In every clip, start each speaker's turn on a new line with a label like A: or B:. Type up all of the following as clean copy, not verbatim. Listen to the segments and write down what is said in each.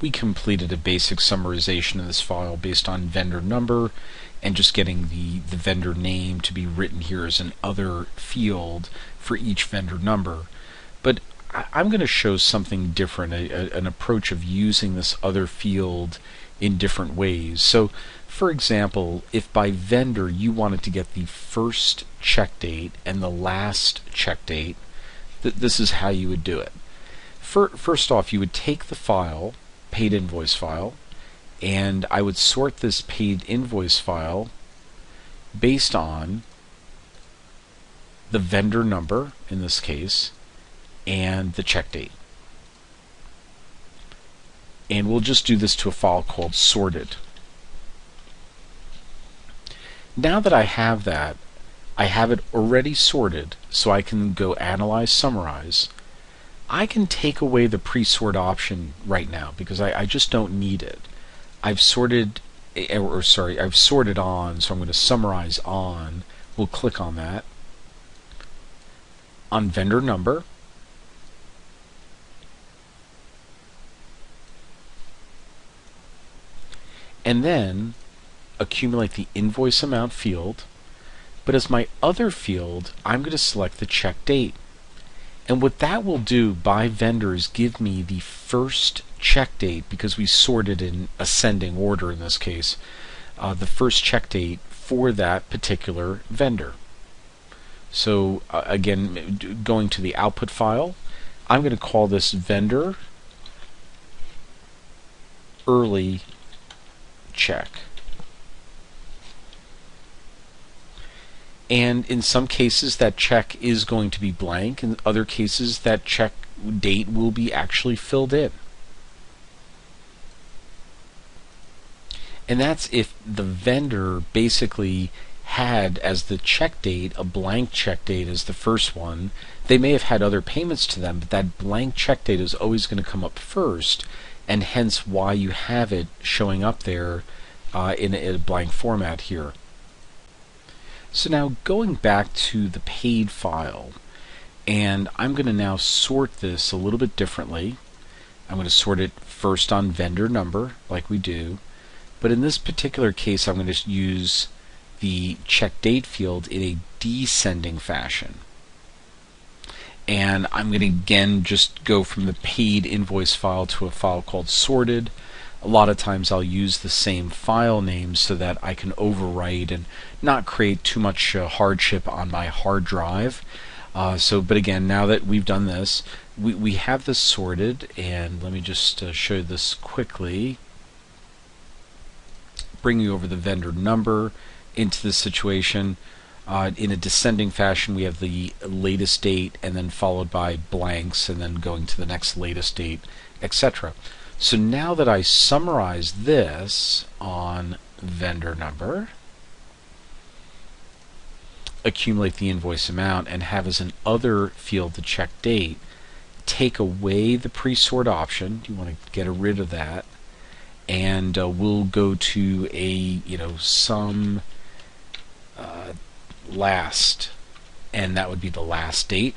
A: we completed a basic summarization of this file based on vendor number and just getting the vendor name to be written here as an other field for each vendor number. But I'm going to show something different, an approach of using this other field in different ways. So for example, if by vendor you wanted to get the first check date and the last check date, this is how you would do it. First off, you would take the file, paid invoice file, and I would sort this paid invoice file based on the vendor number, in this case, and the check date. And we'll just do this to a file called sorted. Now that I have that, I have it already sorted, so I can go analyze, summarize. I can take away the pre-sort option right now because I just don't need it. I've sorted, I've sorted on, so I'm going to summarize on. We'll click on that. On vendor number, and then accumulate the invoice amount field, but as my other field, I'm going to select the check date. And what that will do by vendor is give me the first check date, because we sorted in ascending order in this case, the first check date for that particular vendor. So again, going to the output file, I'm going to call this vendor early check. And in some cases that check is going to be blank, in other cases that check date will be actually filled in. And that's if the vendor basically had as the check date a blank check date as the first one. They may have had other payments to them, but that blank check date is always going to come up first, and hence why you have it showing up there in a blank format here. So now going back to the paid file, and I'm going to now sort this a little bit differently. I'm going to sort it first on vendor number like we do, but in this particular case I'm going to use the check date field in a descending fashion. And I'm going to again just go from the paid invoice file to a file called sorted. A lot of times I'll use the same file name so that I can overwrite and not create too much hardship on my hard drive. But again, now that we've done this, we have this sorted, and let me just show you this quickly. Bring you over the vendor number into this situation. In a descending fashion, we have the latest date and then followed by blanks and then going to the next latest date, etc. So now that I summarize this on vendor number, accumulate the invoice amount, and have as an other field the check date, take away the pre-sort option. You want to get rid of that, and we'll go to a sum last, and that would be the last date,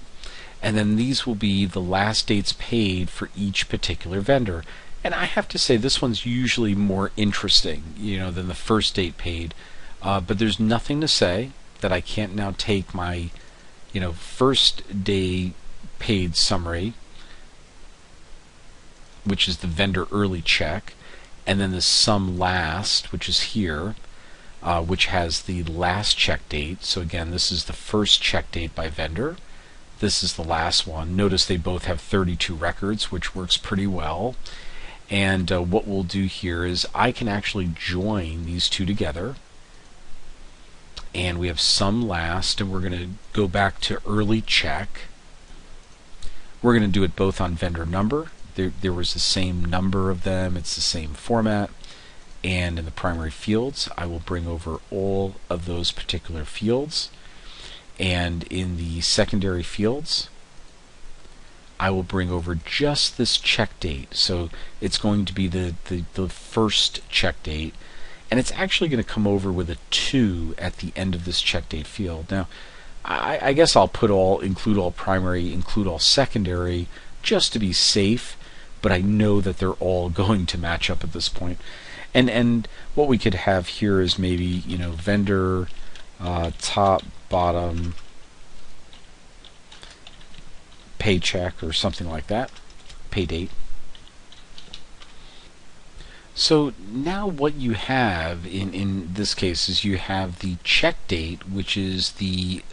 A: and then these will be the last dates paid for each particular vendor. And I have to say this one's usually more interesting, than the first date paid. But there's nothing to say that I can't now take my, first day paid summary, which is the vendor early check, and then the sum last, which is here, which has the last check date. So again, this is the first check date by vendor. This is the last one. Notice they both have 32 records, which works pretty well. And what we'll do here is I can actually join these two together, and we have sum last, and we're going to go back to early check. We're going to do it both on vendor number. There was the same number of them, it's the same format, and in the primary fields I will bring over all of those particular fields, and in the secondary fields I will bring over just this check date. So it's going to be the first check date, and it's actually going to come over with a 2 at the end of this check date field. Now I guess I'll include all primary, include all secondary, just to be safe, but I know that they're all going to match up at this point. And what we could have here is maybe, vendor, top, bottom, paycheck, or something like that, pay date. So now what you have in this case is you have the check date, which is the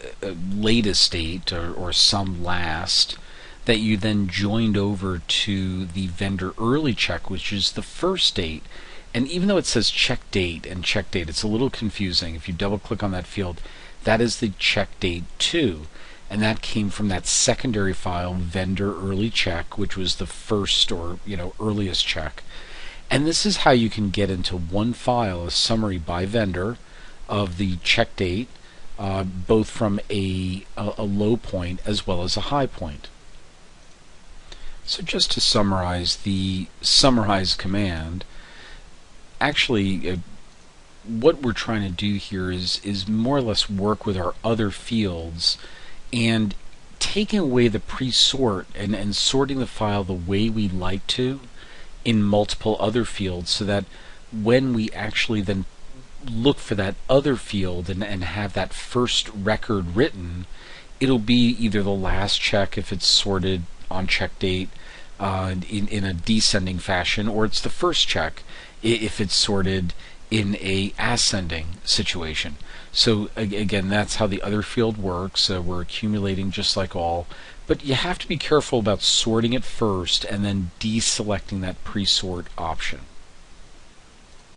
A: latest date or some last, that you then joined over to the vendor early check, which is the first date. And even though it says check date and check date, it's a little confusing. If you double click on that field, that is the check date 2. And that came from that secondary file, vendor early check, which was the first or earliest check. And this is how you can get into one file a summary by vendor of the check date, both from a low point as well as a high point. So just to summarize, the summarize command, actually what we're trying to do here is more or less work with our other fields and taking away the pre-sort and sorting the file the way we like to in multiple other fields, so that when we actually then look for that other field and have that first record written, it'll be either the last check if it's sorted on check date in a descending fashion, or it's the first check if it's sorted in a ascending situation. So again, that's how the other field works. We're accumulating just like all, but you have to be careful about sorting it first and then deselecting that pre-sort option.